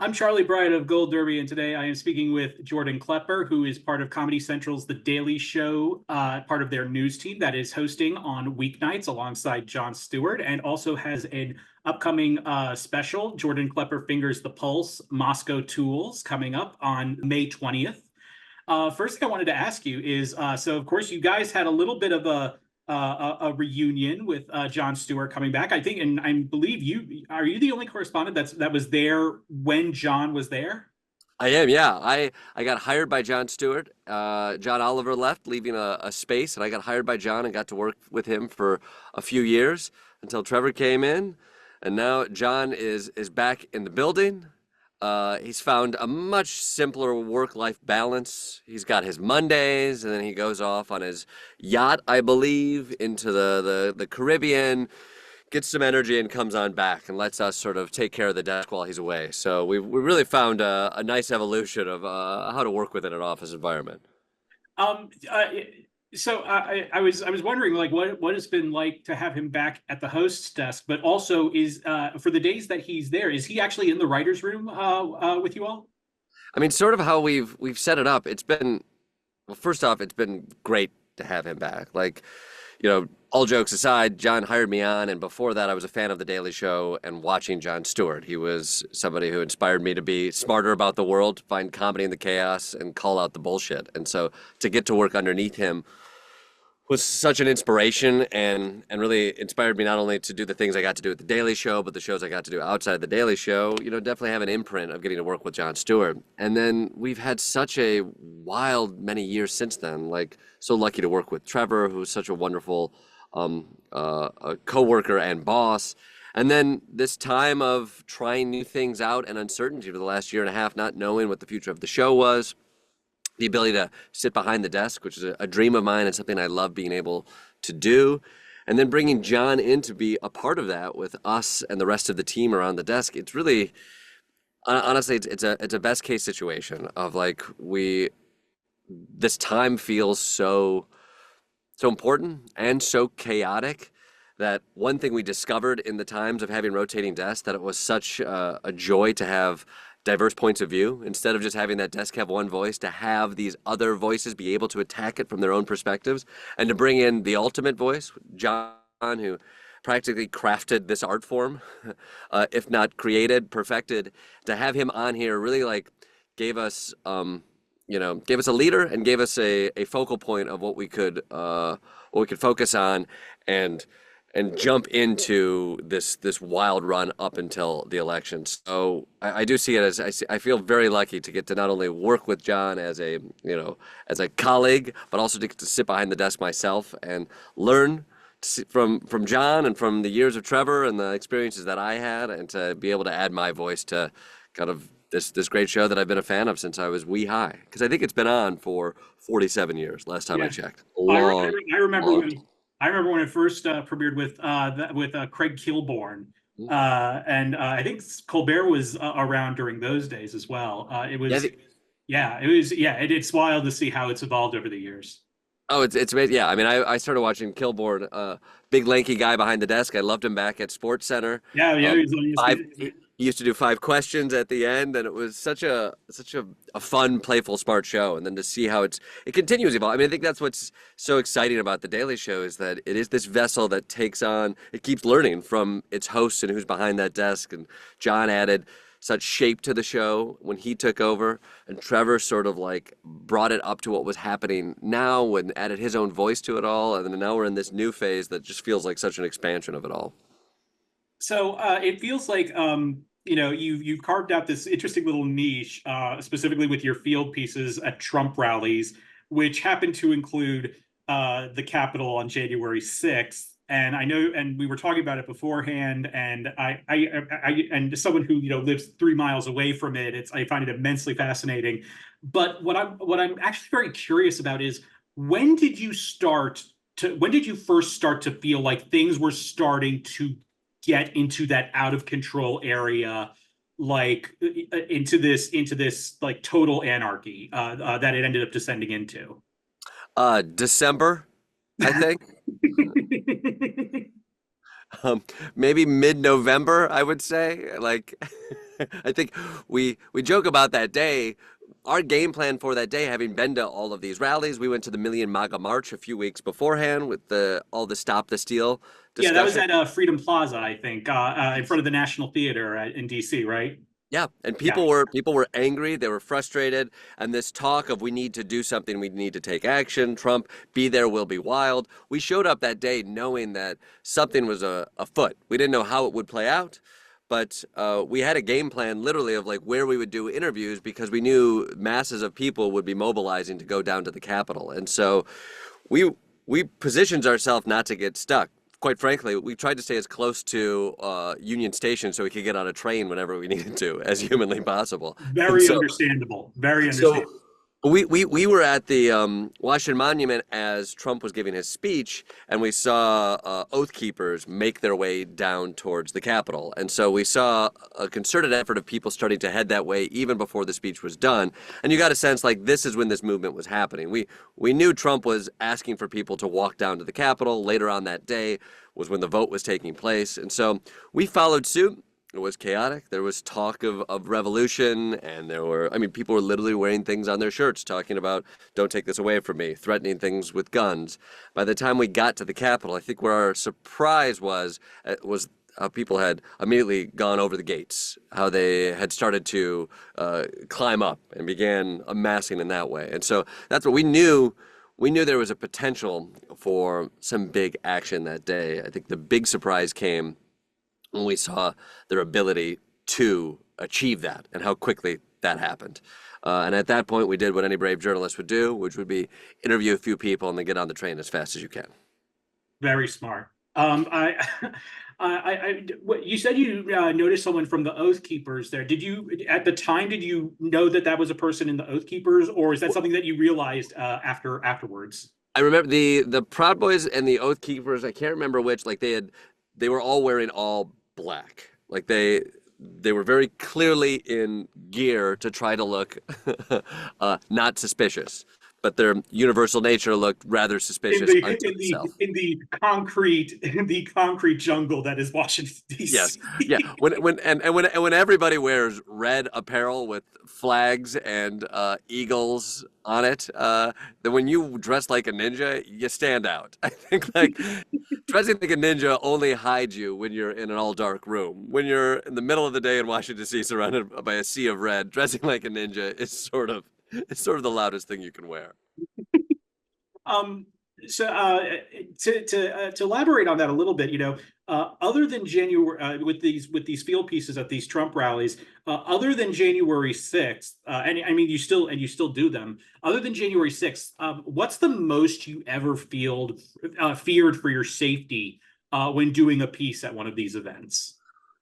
I'm Charlie Bright of Gold Derby, and today I am speaking with Jordan Klepper, who is part of Comedy Central's The Daily Show, part of their news team that is hosting on weeknights alongside Jon Stewart, and also has an upcoming special, Jordan Klepper Fingers the Pulse, Moscow Tools, coming up on May 20th. First thing I wanted to ask you is, so of course you guys had a little bit of a reunion with Jon Stewart coming back. I think, and I believe you the only correspondent that was there when Jon was there? I am, yeah. I got hired by Jon Stewart. John Oliver left, leaving a space, and I got hired by Jon and got to work with him for a few years until Trevor came in, and now Jon is back in the building. He's found a much simpler work-life balance. He's got his Mondays, and then he goes off on his yacht, I believe, into the Caribbean, gets some energy, and comes on back and lets us sort of take care of the desk while he's away. So we really found a nice evolution of how to work within an office environment. Um, uh, I was wondering, like, what it's been like to have him back at the host's desk, but also is for the days that he's there, is he actually in the writers' room with you all? I mean, sort of how we've set it up. It's been, well, first off, it's been great to have him back. Like, all jokes aside, Jon hired me on, and before that, I was a fan of The Daily Show and watching Jon Stewart. He was somebody who inspired me to be smarter about the world, find comedy in the chaos, and call out the bullshit. And so to get to work underneath him was such an inspiration and really inspired me not only to do the things I got to do at The Daily Show, but the shows I got to do outside The Daily Show, definitely have an imprint of getting to work with Jon Stewart. And then we've had such a wild many years since then, like so lucky to work with Trevor, who's such a wonderful a coworker and boss. And then this time of trying new things out and uncertainty for the last year and a half, not knowing what the future of the show was, the ability to sit behind the desk, which is a dream of mine and something I love being able to do. And then bringing Jon in to be a part of that with us and the rest of the team around the desk. It's really, honestly, it's a best case situation of like this time feels so important and so chaotic that one thing we discovered in the times of having rotating desks, that it was such a joy to have diverse points of view. Instead of just having that desk have one voice, to have these other voices be able to attack it from their own perspectives, and to bring in the ultimate voice, Jon, who practically crafted this art form, if not created, perfected, to have him on here really like gave us gave us a leader and gave us a focal point of what we could focus on and jump into this wild run up until the election. So I do see it as I feel very lucky to get to not only work with Jon as a colleague, but also to get to sit behind the desk myself and learn from Jon and from the years of Trevor and the experiences that I had, and to be able to add my voice to kind of this great show that I've been a fan of since I was wee high. Because I think it's been on for 47 years, last time I Yeah, checked. I remember Long. when it first premiered with Craig Kilborn, and I think Colbert was around during those days as well. Yeah, It's wild to see how it's evolved over the years. oh, it's amazing. Yeah, I mean, I started watching Kilborn, big lanky guy behind the desk. I loved him back at Sports Center. Yeah, yeah, He used to do 5 questions at the end, and it was such a fun, playful, smart show. And then to see how it continues to evolve. I mean, I think that's what's so exciting about the Daily Show, is that it is this vessel that it keeps learning from its hosts and who's behind that desk. And Jon added such shape to the show when he took over, and Trevor sort of like brought it up to what was happening now and added his own voice to it all. And then now we're in this new phase that just feels like such an expansion of it all. So it feels like you've carved out this interesting little niche, specifically with your field pieces at Trump rallies, which happen to include the Capitol on January 6th. And I know, and we were talking about it beforehand, and and as someone who lives 3 miles away from it, I find it immensely fascinating. But what I'm actually very curious about is, when did you when did you first start to feel like things were starting to get into that out of control area, like into this like total anarchy that it ended up descending into? December, I think. Maybe mid-November, I would say. Like, I think we joke about that day. Our game plan for that day, having been to all of these rallies, we went to the Million MAGA March a few weeks beforehand with the all the Stop the Steal Yeah, that was discussion. at Freedom Plaza, I think, in front of the National Theater in DC, right? Yeah, and Yeah. people were angry, they were frustrated, and this talk of we need to do something, we need to take action, Trump, be there, will be wild. We showed up that day knowing that something was afoot. We didn't know how it would play out, but we had a game plan literally of like where we would do interviews because we knew masses of people would be mobilizing to go down to the Capitol, and so we we positioned ourselves not to get stuck. Quite frankly, we tried to stay as close to Union Station so we could get on a train whenever we needed to, as humanly possible. And Very so, understandable. Very so understandable. we were at the Washington Monument as Trump was giving his speech, and we saw Oath Keepers make their way down towards the Capitol. And so we saw a concerted effort of people starting to head that way even before the speech was done. And you got a sense like this is when this movement was happening. We knew Trump was asking for people to walk down to the Capitol. Later on that day was when the vote was taking place. And so we followed suit. It was chaotic. There was talk of revolution, and there were, I mean, people were literally wearing things on their shirts talking about, don't take this away from me, threatening things with guns. By the time we got to the Capitol, I think where our surprise was how people had immediately gone over the gates, how they had started to climb up and began amassing in that way. And so that's what we knew. We knew there was a potential for some big action that day. I think the big surprise came when we saw their ability to achieve that and how quickly that happened. And at that point, we did what any brave journalist would do, which would be interview a few people and then get on the train as fast as you can. Very smart. What you said you noticed someone from the Oath Keepers there. Did you, at the time, did you know that that was a person in the Oath Keepers, or is that something that you realized afterwards? I remember the Proud Boys and the Oath Keepers. I can't remember which. Like they were all wearing all black. Like they were very clearly in gear to try to look not suspicious, but their universal nature looked rather In suspicious the unto in the itself. in the concrete jungle that is Washington Yes, D.C. yeah. When everybody wears red apparel with flags and eagles on it, then when you dress like a ninja, you stand out. I think like dressing like a ninja only hides you when you're in an all dark room. When you're in the middle of the day in Washington D.C. surrounded by a sea of red, dressing like a ninja is sort of the loudest thing you can wear. Um, so to elaborate on that a little bit, other than January with these field pieces at these Trump rallies, other than January 6th, and I mean you still do them. Other than January 6th, what's the most you ever feared for your safety when doing a piece at one of these events?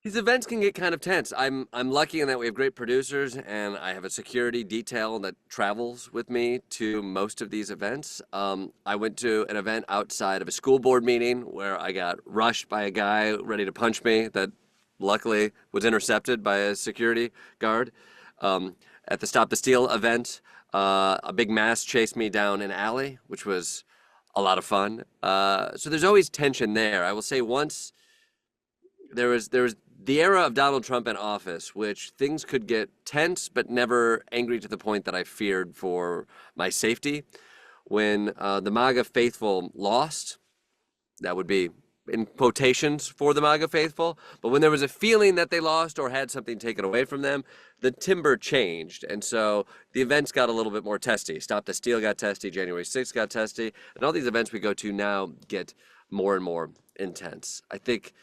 These events can get kind of tense. I'm lucky in that we have great producers, and I have a security detail that travels with me to most of these events. I went to an event outside of a school board meeting where I got rushed by a guy ready to punch me that luckily was intercepted by a security guard. At the Stop the Steal event, a big mass chased me down an alley, which was a lot of fun. So there's always tension there. I will say once there was the era of Donald Trump in office, which things could get tense, but never angry to the point that I feared for my safety. When the MAGA faithful lost, that would be in quotations for the MAGA faithful, but when there was a feeling that they lost or had something taken away from them, the timber changed. And so the events got a little bit more testy. Stop the Steal got testy, January 6th got testy, and all these events we go to now get more and more intense. I think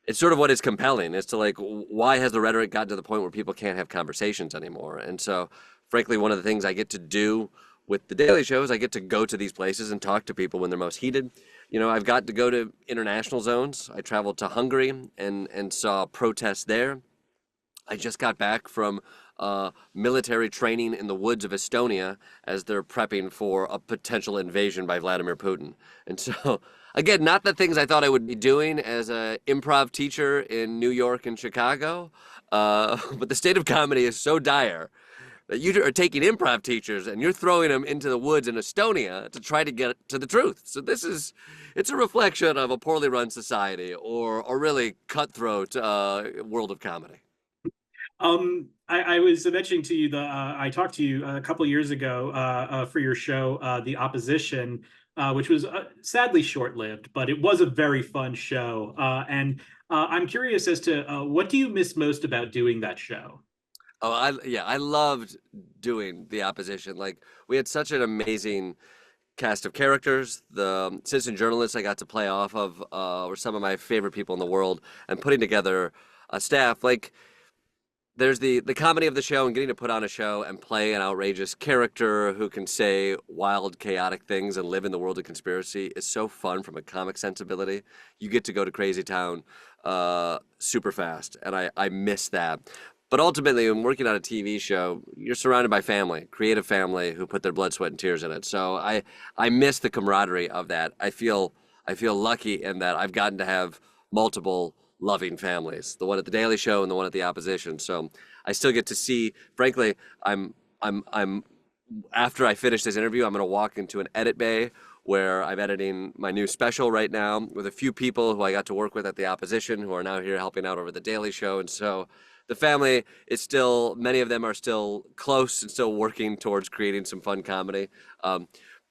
it's sort of what is compelling is to like, why has the rhetoric gotten to the point where people can't have conversations anymore? And so, frankly, one of the things I get to do with the Daily Show is I get to go to these places and talk to people when they're most heated. I've got to go to international zones. I traveled to Hungary and saw protests there. I just got back from military training in the woods of Estonia as they're prepping for a potential invasion by Vladimir Putin. And so, again, not the things I thought I would be doing as an improv teacher in New York and Chicago, but the state of comedy is so dire that you are taking improv teachers and you're throwing them into the woods in Estonia to try to get to the truth. So it's a reflection of a poorly run society or a really cutthroat world of comedy. I was mentioning to you I talked to you a couple years ago for your show, The Opposition, which was sadly short-lived, but it was a very fun show. And I'm curious as to what do you miss most about doing that show? Oh, I loved doing the opposition. Like we had such an amazing cast of characters. The citizen journalists I got to play off of were some of my favorite people in the world, and putting together a staff like there's the comedy of the show and getting to put on a show and play an outrageous character who can say wild, chaotic things and live in the world of conspiracy is so fun from a comic sensibility. You get to go to crazy town super fast, and I miss that. But ultimately, when working on a TV show, you're surrounded by family, creative family who put their blood, sweat, and tears in it. So I miss the camaraderie of that. I feel lucky in that I've gotten to have multiple loving families, the one at the Daily Show and the one at the Opposition. So I still get to see. Frankly, I'm after I finish this interview, I'm going to walk into an edit bay where I'm editing my new special right now with a few people who I got to work with at the Opposition who are now here helping out over the Daily Show. And so the family is still, many of them are still close and still working towards creating some fun comedy. But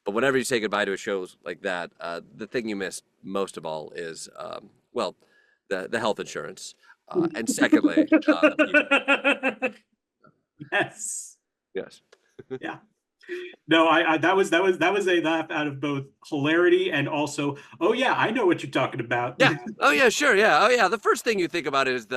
whenever you say goodbye to a show like that, the thing you miss most of all is, well, the health insurance. And secondly, the people. Yes. Yes. Yeah. No, I that was a laugh out of both hilarity and also, oh yeah, I know what you're talking about. Yeah. Oh yeah, sure. Yeah. Oh yeah. The first thing you think about is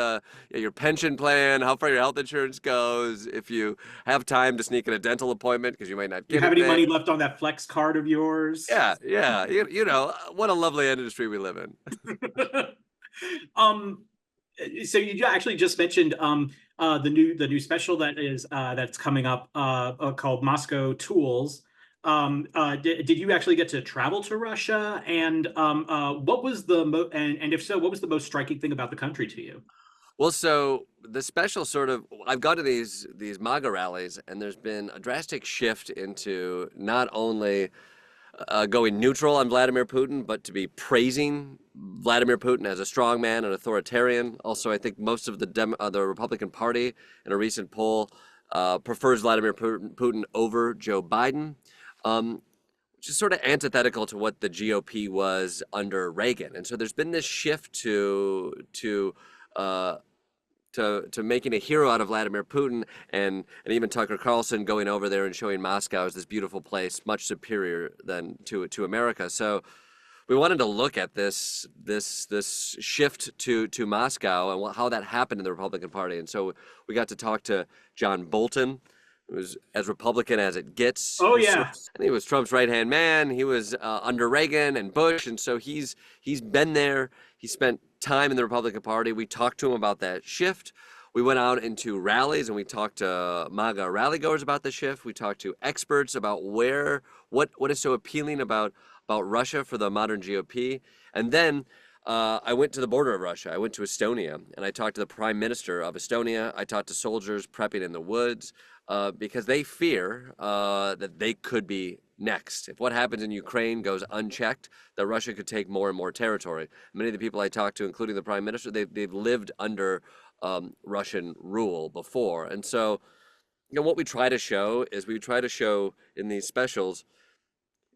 your pension plan, how far your health insurance goes, if you have time to sneak in a dental appointment because you might not You get have it any there. money left on that flex card of yours? Yeah. Yeah. You know what a lovely industry we live in. um so you actually just mentioned the new special that's coming up called Moscow Tools. Did you actually get to travel to Russia? And what was and if so, what was the most striking thing about the country to you? Well, so the special sort of I've gone to these MAGA rallies, and there's been a drastic shift into not only going neutral on Vladimir Putin, but to be praising Vladimir Putin as a strongman and authoritarian. Also, I think most of the Republican Party in a recent poll prefers Vladimir Putin over Joe Biden, which is sort of antithetical to what the GOP was under Reagan. And so there's been this shift uh, to making a hero out of Vladimir Putin, and even Tucker Carlson going over there and showing Moscow as this beautiful place, much superior than to America. So we wanted to look at this shift to Moscow and how that happened in the Republican Party. And so we got to talk to John Bolton, who was as Republican as it gets. Oh yeah. And he was Trump's right-hand man. He was under Reagan and Bush, and so he's been there. He spent time in the Republican Party. We talked to him about that shift. We went out into rallies and we talked to MAGA rally goers about the shift. We talked to experts about what is so appealing about Russia for the modern GOP. And then I went to the border of Russia. I went to Estonia and I talked to the prime minister of Estonia. I talked to soldiers prepping in the woods because they fear that they could be next. If what happens in Ukraine goes unchecked, that Russia could take more and more territory. Many of the people I talked to, including the prime minister, they've lived under Russian rule before. And so, what we try to show is we try to show in these specials,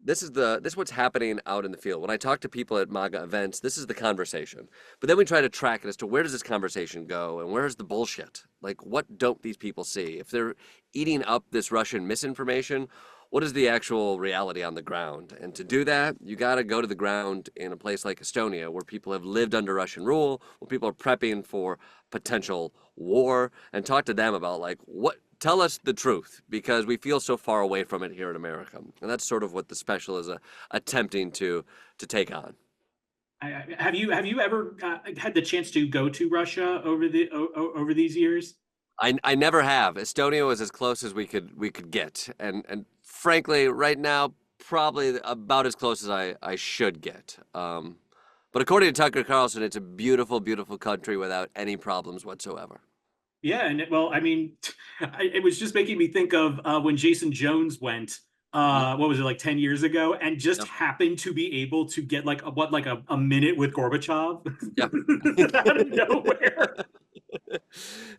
this is what's happening out in the field. When I talk to people at MAGA events, this is the conversation. But then we try to track it as to where does this conversation go and where's the bullshit? Like, what don't these people see? If they're eating up this Russian misinformation, what is the actual reality on the ground? And to do that, you got to go to the ground in a place like Estonia, where people have lived under Russian rule, where people are prepping for potential war, and talk to them about tell us the truth, because we feel so far away from it here in America. And that's sort of what the special is attempting to take on. Have you ever had the chance to go to Russia over these years? I never have. Estonia was as close as we could get, and frankly, right now, probably about as close as I should get. But according to Tucker Carlson, it's a beautiful, beautiful country without any problems whatsoever. Yeah, and well, I mean, it was just making me think of when Jason Jones went. What was it, like 10 years ago, and just Yep. happened to be able to get like a minute with Gorbachev Yep. out of nowhere.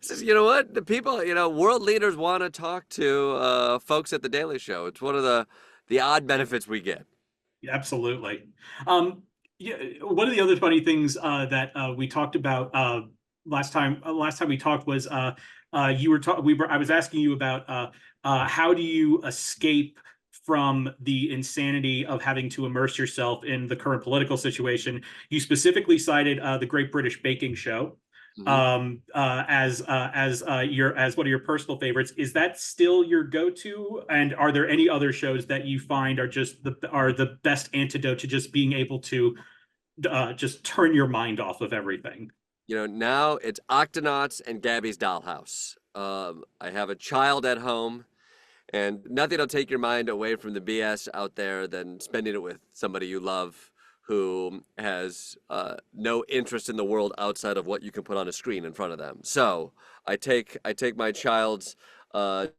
Says, you know what? The people, world leaders want to talk to folks at the Daily Show. It's one of the odd benefits we get. Absolutely. Um, yeah, one of the other funny things that we talked about last time we talked was you were I was asking you about how do you escape from the insanity of having to immerse yourself in the current political situation. You specifically cited the Great British Baking Show Hmm. as one of your personal favorites. Is that still your go-to? And are there any other shows that you find are the best antidote to just being able to just turn your mind off of everything? Now it's Octonauts and Gabby's Dollhouse. I have a child at home, and nothing will take your mind away from the BS out there than spending it with somebody you love who has no interest in the world outside of what you can put on a screen in front of them. So I take my child's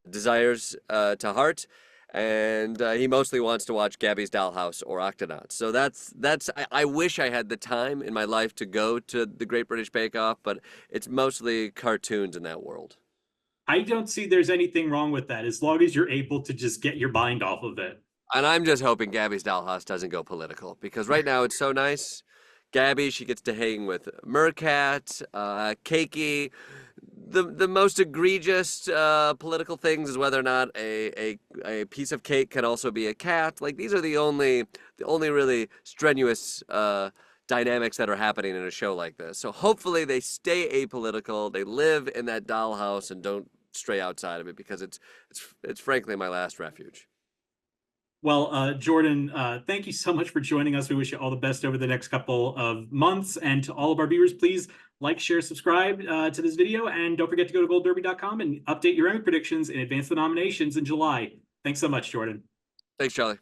desires to heart, and he mostly wants to watch Gabby's Dollhouse or Octonauts. So I wish I had the time in my life to go to the Great British Bake Off, but it's mostly cartoons in that world. I don't see there's anything wrong with that as long as you're able to just get your mind off of it. And I'm just hoping Gabby's Dollhouse doesn't go political because right now it's so nice. Gabby, she gets to hang with Mercat, Cakey. The most egregious political things is whether or not a piece of cake can also be a cat. Like these are the only really strenuous dynamics that are happening in a show like this. So hopefully they stay apolitical. They live in that dollhouse and don't stray outside of it because it's frankly my last refuge. Well, Jordan, thank you so much for joining us. We wish you all the best over the next couple of months. And to all of our viewers, please like, share, subscribe to this video. And don't forget to go to goldderby.com and update your Emmy predictions in advance of the nominations in July. Thanks so much, Jordan. Thanks, Charlie.